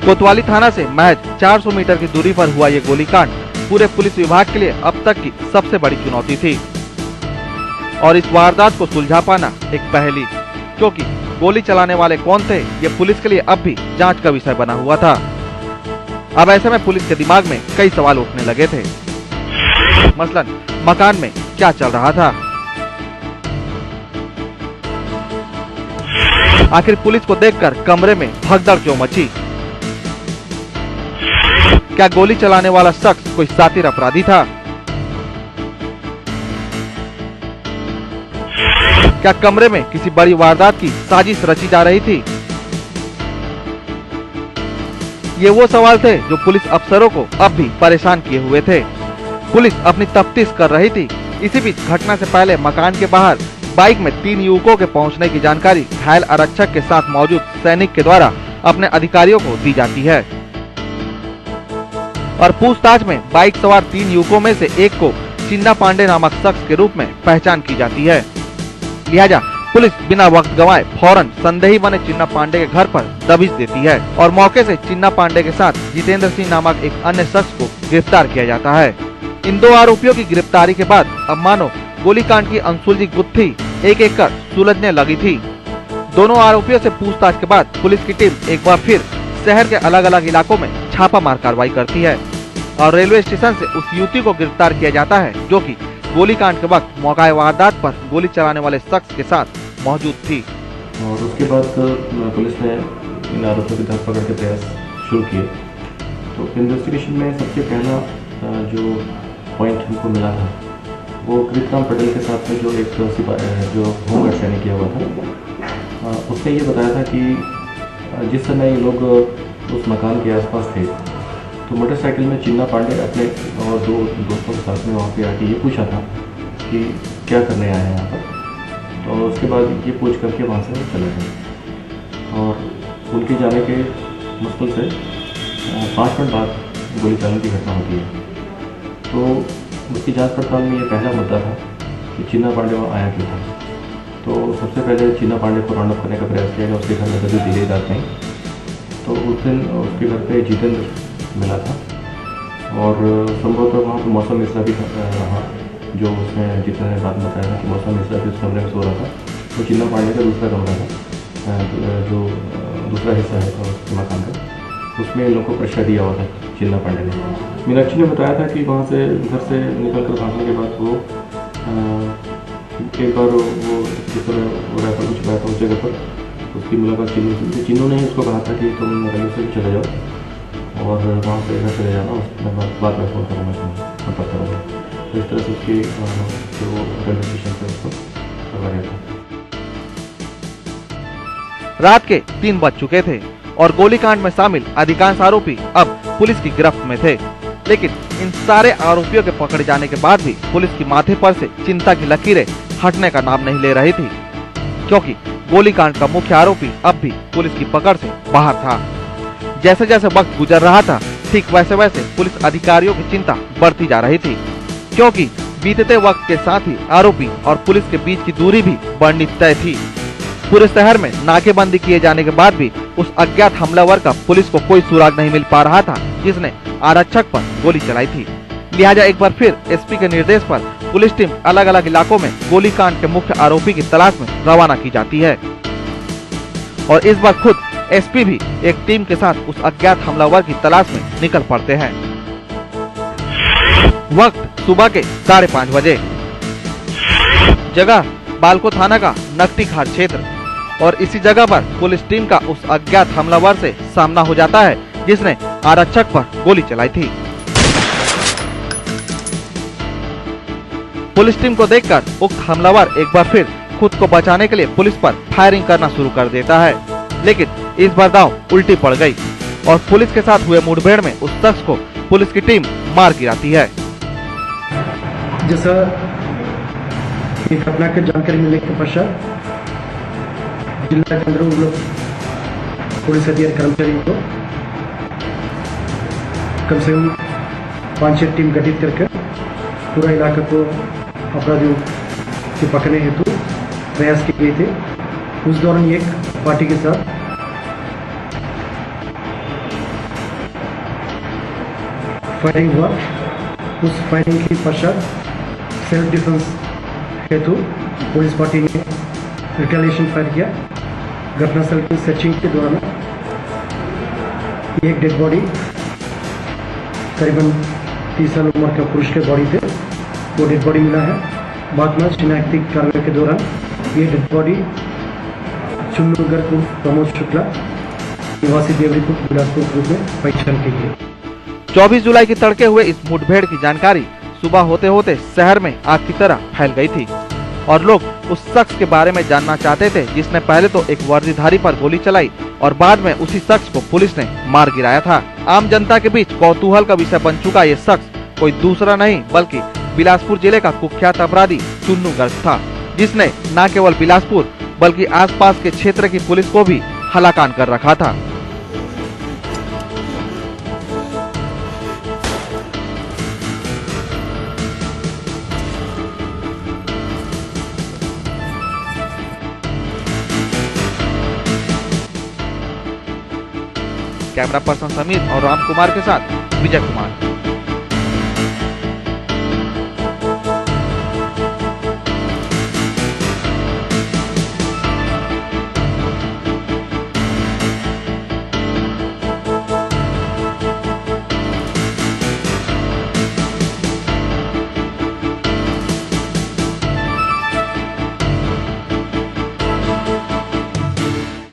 कोतवाली थाना से महज 400 मीटर की दूरी पर हुआ ये गोलीकांड पूरे पुलिस विभाग के लिए अब तक की सबसे बड़ी चुनौती थी और इस वारदात को सुलझा पाना एक पहेली, क्योंकि गोली चलाने वाले कौन थे ये पुलिस के लिए अब भी जांच का विषय बना हुआ था। अब ऐसे में पुलिस के दिमाग में कई सवाल उठने लगे थे। मसलन मकान में क्या चल रहा था, आखिर पुलिस को देखकर कमरे में भगदड़ क्यों मची, क्या गोली चलाने वाला शख्स कोई शातिर अपराधी था, क्या कमरे में किसी बड़ी वारदात की साजिश रची जा रही थी। ये वो सवाल थे जो पुलिस अफसरों को अब भी परेशान किए हुए थे। पुलिस अपनी तफ्तीश कर रही थी। इसी बीच घटना से पहले मकान के बाहर बाइक में 3 युवकों के पहुंचने की जानकारी घायल आरक्षक के साथ मौजूद सैनिक के द्वारा अपने अधिकारियों को दी जाती है और पूछताछ में बाइक सवार 3 युवकों में से एक को चिन्ना पांडे नामक शख्स के रूप में पहचान की जाती है। लिहाजा पुलिस बिना वक्त गंवाए फौरन संदेही बने चिन्ना पांडे के घर पर दबिश देती है और मौके से चिन्ना पांडे के साथ जितेंद्र सिंह नामक एक अन्य शख्स को गिरफ्तार किया जाता है। इन 2 आरोपियों की गिरफ्तारी के बाद अब मानो गोलीकांड की अनसुलझी गुत्थी एक एक कर सुलझने लगी थी। दोनों आरोपियों से पूछताछ के बाद पुलिस की टीम एक बार फिर शहर के अलग अलग इलाकों में छापामार कार्रवाई करती है और रेलवे स्टेशन से उस युवती को गिरफ्तार किया जाता है जो कि गोलीकांड के वक्त मौका वारदात पर गोली चलाने वाले शख्स के साथ मौजूद थी। और उसके बाद पुलिस ने इन आरोपियों की धरपकड़ के प्रयास शुरू किए। तो इन्वेस्टिगेशन में सबसे पहला जो पॉइंट हमको मिला था वो कृतराम पटेल के साथ में जो एक जो होमगार्ड सैनिक किया हुआ था, उसने ये बताया था कि जिस समय ये लोग उस मकान के आसपास थे तो मोटरसाइकिल में चिन्ना पांडे अपने और 2 दोस्तों के साथ में वहाँ पे आके ये पूछा था कि क्या करने आए हैं यहाँ पर। तो उसके बाद ये पूछ करके वहाँ से चले गए और उनके जाने के मुश्किल से 5 मिनट बाद गोली चलाने की घटना होती है। तो उसकी जांच पड़ताल में ये पहला मुद्दा था कि चिन्ना पांडे वहाँ आया क्यों था। तो सबसे पहले चिन्ना पांडे को राउंड अप करने का प्रयास किया गया। उसके घर में कभी दी रात नहीं, तो उस दिन उसके घर पे जितेंद्र मिला था और संभवतः वहाँ पर मौसम मिश्रा भी रहा, जो उसमें जितेंद्र ने बात बताया था कि मौसम मिश्रा भी उस कमरे में सो रहा था। तो चिन्ना पांडे का दूसरा कमरा था, जो दूसरा हिस्सा है उसके मकान का, उसमें इन लोगों को प्रेशर दिया हुआ था चिन्ना पांडे ने। मीनाक्षी ने बताया था कि वहाँ से घर से निकलकर भागने के बाद वो एक बार वो जिस तरह वो राइफल को छुपाया था उस जगह पर उसकी मुलाकात चिन्नू ने उसको कहा था कि तुम रेलवे से चले जाओ और वहाँ से घर चले जाना, उसके बाद में फ़ोन करूँगा, संपर्क करूँगा। तो इस तरह से उसकी जो रेलवे स्टेशन से उसको पकड़ा गया था। रात के 3 बज चुके थे और गोलीकांड में शामिल अधिकांश आरोपी अब पुलिस की गिरफ्त में थे, लेकिन इन सारे आरोपियों के पकड़े जाने के बाद भी पुलिस की माथे पर से चिंता की लकीरें हटने का नाम नहीं ले रही थी, क्योंकि गोलीकांड का मुख्य आरोपी अब भी पुलिस की पकड़ से बाहर था। जैसे जैसे वक्त गुजर रहा था ठीक वैसे वैसे पुलिस अधिकारियों की चिंता बढ़ती जा रही थी, क्योंकि बीतते वक्त के साथ ही आरोपी और पुलिस के बीच की दूरी भी बढ़नी तय थी। पूरे शहर में नाकेबंदी किए जाने के बाद भी उस अज्ञात हमलावर का पुलिस को कोई सुराग नहीं मिल पा रहा था जिसने आरक्षक पर गोली चलाई थी। लिहाजा एक बार फिर एसपी के निर्देश पर पुलिस टीम अलग अलग इलाकों में गोलीकांड के मुख्य आरोपी की तलाश में रवाना की जाती है और इस बार खुद एसपी भी एक टीम के साथ उस अज्ञात हमलावर की तलाश में निकल पड़ते हैं। वक्त सुबह के 5:30 बजे। जगह बालको थाना का नकटी घाट क्षेत्र और इसी जगह पर पुलिस टीम का उस अज्ञात हमलावर से सामना हो जाता है जिसने आरक्षक पर गोली चलाई थी। पुलिस टीम को देखकर उक्त हमलावर एक बार फिर खुद को बचाने के लिए पुलिस पर फायरिंग करना शुरू कर देता है, लेकिन इस बार दांव उल्टी पड़ गई और पुलिस के साथ हुए मुठभेड़ में उस शख्स को पुलिस की टीम मार गिराती है। जैसा इस घटना की जानकारी मिलने के पश्चात जिला के अंदर उन लोग पुलिस अधिकारी कर्मचारियों को कम से कम 5-6 टीम गठित करके पूरा इलाके को अपराधियों के पकड़ने हेतु प्रयास किए गए थे। उस दौरान एक पार्टी के साथ फायरिंग हुआ। उस फायरिंग के पश्चात सेल्फ डिफेंस हेतु पुलिस पार्टी ने रिटेलिएशन फायर किया। घटनास्थल की सर्चिंग के दौरान एक डेड बॉडी करीबन 30 साल उम्र का पुरुष के बॉडी थे, वो डेड बॉडी मिला है। बाद में शिनाख्ती कार्रवाई के दौरान ये डेड बॉडी चुन्नूगढ़ को प्रमोद शुक्ला निवासी देवरीपुर बिलासपुर के रूप में पहचान की गई। 24 जुलाई की तड़के हुए इस मुठभेड़ की जानकारी सुबह होते होते शहर में आग की तरह फैल गई थी और लोग उस शख्स के बारे में जानना चाहते थे जिसने पहले तो एक वर्दीधारी पर गोली चलाई और बाद में उसी शख्स को पुलिस ने मार गिराया था। आम जनता के बीच कौतूहल का विषय बन चुका ये शख्स कोई दूसरा नहीं बल्कि बिलासपुर जिले का कुख्यात अपराधी चुन्नू गर्ग था, जिसने न केवल बिलासपुर बल्कि आसपास के क्षेत्र की पुलिस को भी हलाकान कर रखा था। कैमरा पर्सन समीर और राम कुमार के साथ विजय कुमार।